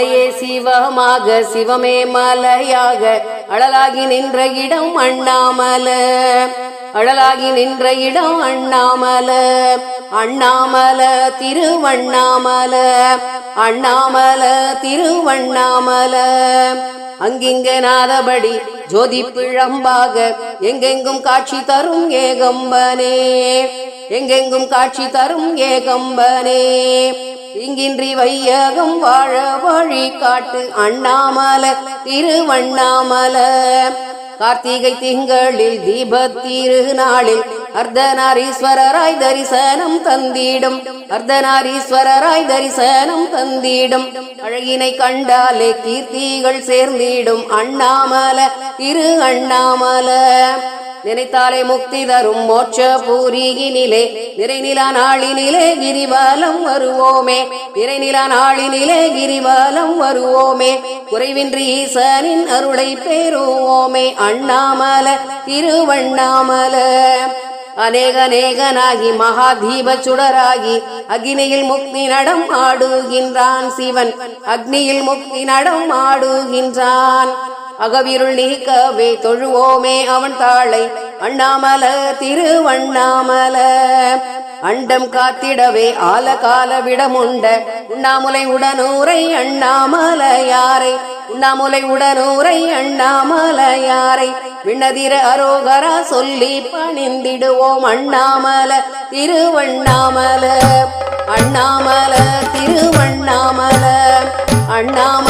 மலையே சிவமாக சிவமே மலையாக அழலாகி நின்ற இடம் அண்ணாமலை, அழலாகி நின்ற இடம் அண்ணாமலை, அண்ணாமலை திருவண்ணாமலை, அண்ணாமலை திருவண்ணாமலை. அங்கிங்க நாதபடி ஜோதி பிழம்பாக எங்கெங்கும் காட்சி தரும் ஏகம்பனே, எங்கெங்கும் காட்சி தரும் ஏகம்பனே. இங்கின்றி வையகம் வாழ வழி காட்டு அண்ணாமலை திருவண்ணாமலை. கார்த்திகை திங்களில் தீபத்திருநாளில் அர்த்தநாரீஸ்வரராய் தரிசனம் தந்திடும், அர்த்தநாரீஸ்வரராய் தரிசனம் தந்திடும். அழகினை கண்டாலே கீர்த்திகள் சேர்ந்திடும் அண்ணாமலை திரு அண்ணாமலை. நினைத்தாலே முக்தி தரும் மோட்ச பூரியினிலே நிறைநிலா நாளினிலே கிரிவலம் வருவோமே, நிறைநிலா நாளினிலே கிரிவலம் வருவோமே. குறைவின்றி ஈசனின் அருளை பெறுவோமே அண்ணாமலை திருவண்ணாமலை. அநேகநேகனாகி மகாதீப சுடராகி அக்னியில் முக்தி நடம் ஆடுகின்றான் சிவன், அக்னியில் முக்தி நடம் ஆடுகின்றான். அகவிருள் நீக்கவே தொழுவோமே அவன் தாளை அண்ணாமலை திருவண்ணாமலை. அண்டம் காத்திடவே ஆலகால விடமுண்ட உண்ணாமுலை உடனூரை அண்ணாமலையாரை, உண்ணாமுலை உடனூரை அண்ணாமலையாரை. விண்ணதிர அரோகரா சொல்லி பணிந்திடுவோம் அண்ணாமலை திருவண்ணாமலை, அண்ணாமலை திருவண்ணாமலை, அண்ணாமலை.